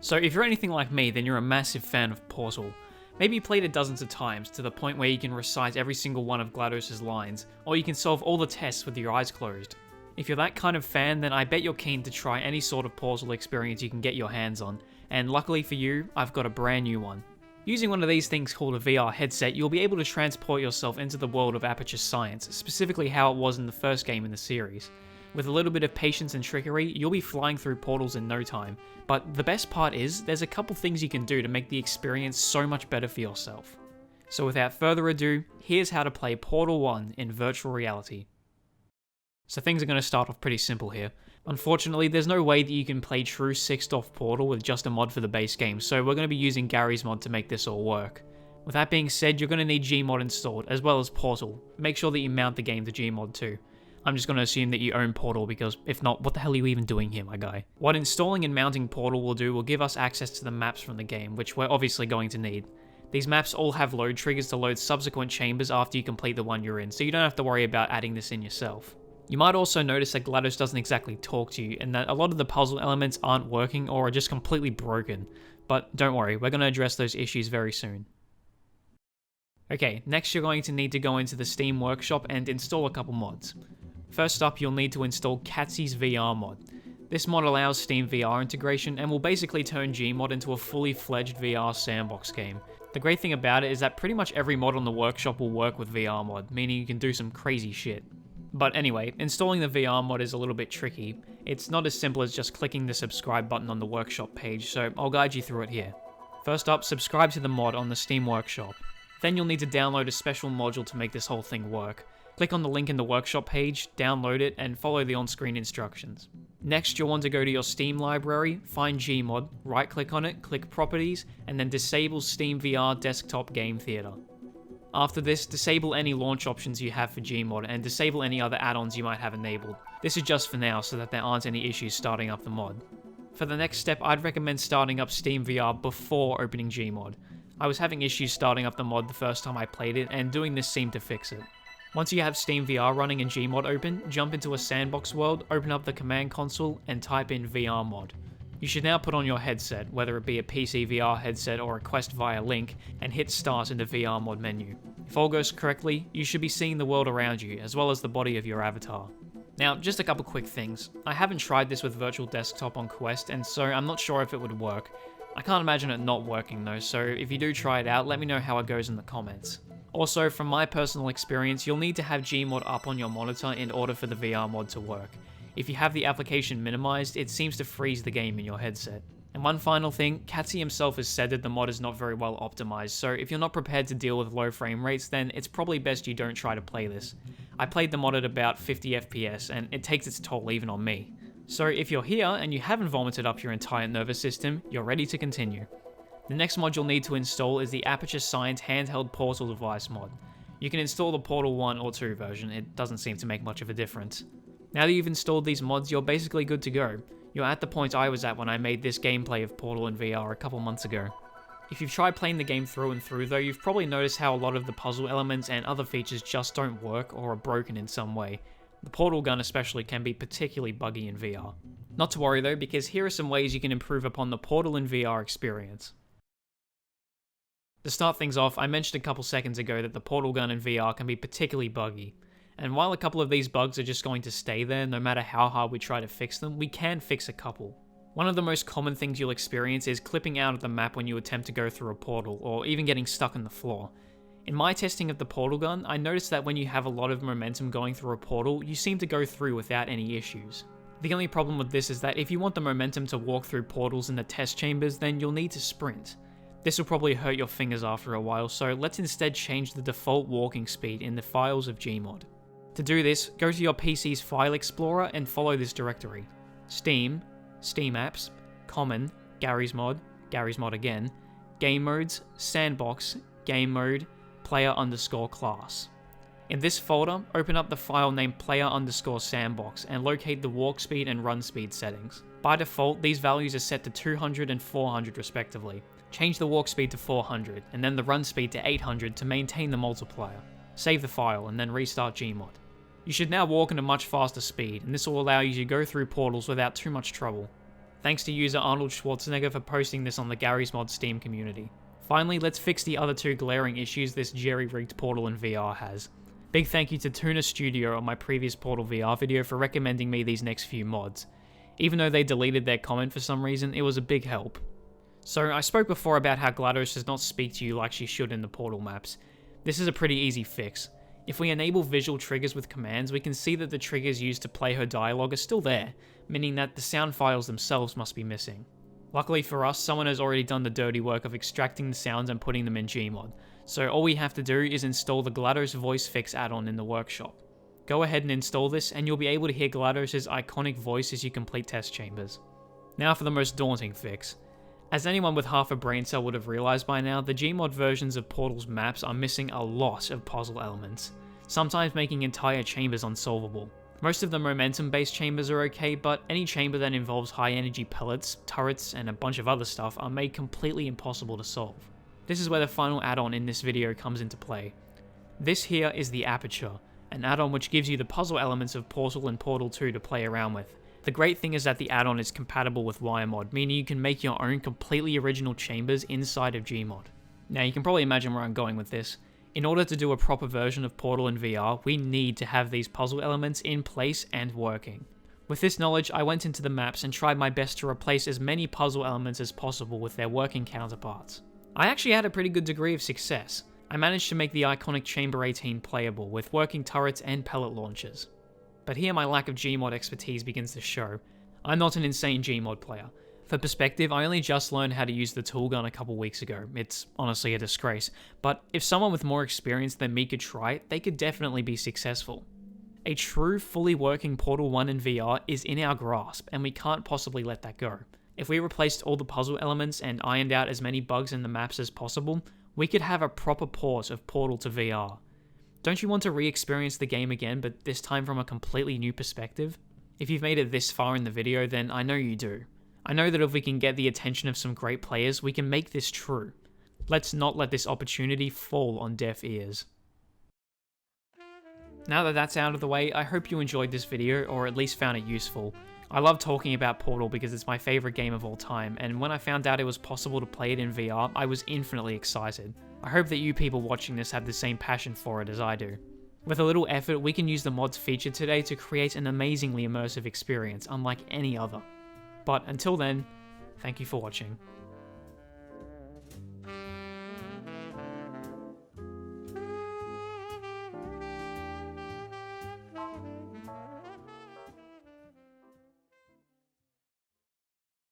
So if you're anything like me, then you're a massive fan of Portal. Maybe you played it dozens of times, to the point where you can recite every single one of GLaDOS' lines, or you can solve all the tests with your eyes closed. If you're that kind of fan, then I bet you're keen to try any sort of Portal experience you can get your hands on, and luckily for you, I've got a brand new one. Using one of these things called a VR headset, you'll be able to transport yourself into the world of Aperture Science, specifically how it was in the first game in the series. With a little bit of patience and trickery, you'll be flying through portals in no time, but the best part is, there's a couple things you can do to make the experience so much better for yourself. So without further ado, here's how to play Portal 1 in virtual reality. So things are going to start off pretty simple here. Unfortunately, there's no way that you can play true 6th Portal with just a mod for the base game, so we're going to be using Garry's mod to make this all work. With that being said, you're going to need gmod installed, as well as Portal. Make sure that you mount the game to gmod too. I'm just going to assume that you own Portal, because if not, what the hell are you even doing here, my guy? What installing and mounting Portal will do will give us access to the maps from the game, which we're obviously going to need. These maps all have load triggers to load subsequent chambers after you complete the one you're in, so you don't have to worry about adding this in yourself. You might also notice that GLaDOS doesn't exactly talk to you, and that a lot of the puzzle elements aren't working or are just completely broken. But don't worry, we're going to address those issues very soon. Okay, next you're going to need to go into the Steam Workshop and install a couple mods. First up, you'll need to install Catsy's VR mod. This mod allows Steam VR integration and will basically turn Gmod into a fully fledged VR sandbox game. The great thing about it is that pretty much every mod on the workshop will work with VR mod, meaning you can do some crazy shit. But anyway, installing the VR mod is a little bit tricky. It's not as simple as just clicking the subscribe button on the workshop page, so I'll guide you through it here. First up, subscribe to the mod on the Steam Workshop. Then you'll need to download a special module to make this whole thing work. Click on the link in the workshop page, download it, and follow the on-screen instructions. Next, you'll want to go to your Steam library, find Gmod, right-click on it, click Properties, and then disable Steam VR Desktop Game Theater. After this, disable any launch options you have for Gmod, and disable any other add-ons you might have enabled. This is just for now, so that there aren't any issues starting up the mod. For the next step, I'd recommend starting up Steam VR before opening Gmod. I was having issues starting up the mod the first time I played it, and doing this seemed to fix it. Once you have Steam VR running and Gmod open, jump into a sandbox world, open up the command console, and type in VR mod. You should now put on your headset, whether it be a PC VR headset or a Quest via Link, and hit start in the VR mod menu. If all goes correctly, you should be seeing the world around you, as well as the body of your avatar. Now, just a couple quick things. I haven't tried this with Virtual Desktop on Quest, and so I'm not sure if it would work. I can't imagine it not working though, so if you do try it out, let me know how it goes in the comments. Also, from my personal experience, you'll need to have Gmod up on your monitor in order for the VR mod to work. If you have the application minimized, it seems to freeze the game in your headset. And one final thing, Catsy himself has said that the mod is not very well optimized, so if you're not prepared to deal with low frame rates, then it's probably best you don't try to play this. I played the mod at about 50 FPS, and it takes its toll even on me. So if you're here and you haven't vomited up your entire nervous system, you're ready to continue. The next mod you'll need to install is the Aperture Science handheld portal device mod. You can install the Portal 1 or 2 version, it doesn't seem to make much of a difference. Now that you've installed these mods, you're basically good to go. You're at the point I was at when I made this gameplay of Portal in VR a couple months ago. If you've tried playing the game through and through though, you've probably noticed how a lot of the puzzle elements and other features just don't work or are broken in some way. The portal gun especially can be particularly buggy in VR. Not to worry though, because here are some ways you can improve upon the Portal in VR experience. To start things off, I mentioned a couple seconds ago that the portal gun in VR can be particularly buggy. And while a couple of these bugs are just going to stay there no matter how hard we try to fix them, we can fix a couple. One of the most common things you'll experience is clipping out of the map when you attempt to go through a portal, or even getting stuck on the floor. In my testing of the portal gun, I noticed that when you have a lot of momentum going through a portal, you seem to go through without any issues. The only problem with this is that if you want the momentum to walk through portals in the test chambers, then you'll need to sprint. This will probably hurt your fingers after a while, so let's instead change the default walking speed in the files of Gmod. To do this, go to your PC's File Explorer and follow this directory. Steam, Steam Apps, Common, Garry's Mod again, Game Modes, Sandbox, Game Mode, Player_class. In this folder, open up the file named player_sandbox and locate the walk speed and run speed settings. By default, these values are set to 200 and 400 respectively. Change the walk speed to 400, and then the run speed to 800 to maintain the multiplier. Save the file, and then restart Gmod. You should now walk at a much faster speed, and this will allow you to go through portals without too much trouble. Thanks to user Arnold Schwarzenegger for posting this on the Garry's Mod Steam community. Finally, let's fix the other two glaring issues this jerry-rigged Portal in VR has. Big thank you to Tuna Studio on my previous Portal VR video for recommending me these next few mods. Even though they deleted their comment for some reason, it was a big help. So, I spoke before about how GLaDOS does not speak to you like she should in the Portal maps. This is a pretty easy fix. If we enable visual triggers with commands, we can see that the triggers used to play her dialogue are still there, meaning that the sound files themselves must be missing. Luckily for us, someone has already done the dirty work of extracting the sounds and putting them in gmod, so all we have to do is install the GLaDOS Voice Fix add-on in the workshop. Go ahead and install this, and you'll be able to hear GLaDOS' iconic voice as you complete test chambers. Now for the most daunting fix. As anyone with half a brain cell would have realised by now, the gmod versions of Portal's maps are missing a lot of puzzle elements, sometimes making entire chambers unsolvable. Most of the momentum-based chambers are okay, but any chamber that involves high-energy pellets, turrets, and a bunch of other stuff are made completely impossible to solve. This is where the final add-on in this video comes into play. This here is the Aperture, an add-on which gives you the puzzle elements of Portal and Portal 2 to play around with. The great thing is that the add-on is compatible with WireMod, meaning you can make your own completely original chambers inside of gmod. Now you can probably imagine where I'm going with this. In order to do a proper version of Portal in VR, we need to have these puzzle elements in place and working. With this knowledge, I went into the maps and tried my best to replace as many puzzle elements as possible with their working counterparts. I actually had a pretty good degree of success. I managed to make the iconic Chamber 18 playable with working turrets and pellet launchers. But here my lack of gmod expertise begins to show. I'm not an insane gmod player. For perspective, I only just learned how to use the tool gun a couple weeks ago. It's honestly a disgrace, but if someone with more experience than me could try it, they could definitely be successful. A true, fully working Portal 1 in VR is in our grasp, and we can't possibly let that go. If we replaced all the puzzle elements and ironed out as many bugs in the maps as possible, we could have a proper port of Portal to VR. Don't you want to re-experience the game again, but this time from a completely new perspective? If you've made it this far in the video, then I know you do. I know that if we can get the attention of some great players, we can make this true. Let's not let this opportunity fall on deaf ears. Now that that's out of the way, I hope you enjoyed this video, or at least found it useful. I love talking about Portal because it's my favourite game of all time, and when I found out it was possible to play it in VR, I was infinitely excited. I hope that you people watching this have the same passion for it as I do. With a little effort, we can use the mods featured today to create an amazingly immersive experience unlike any other. But until then, thank you for watching.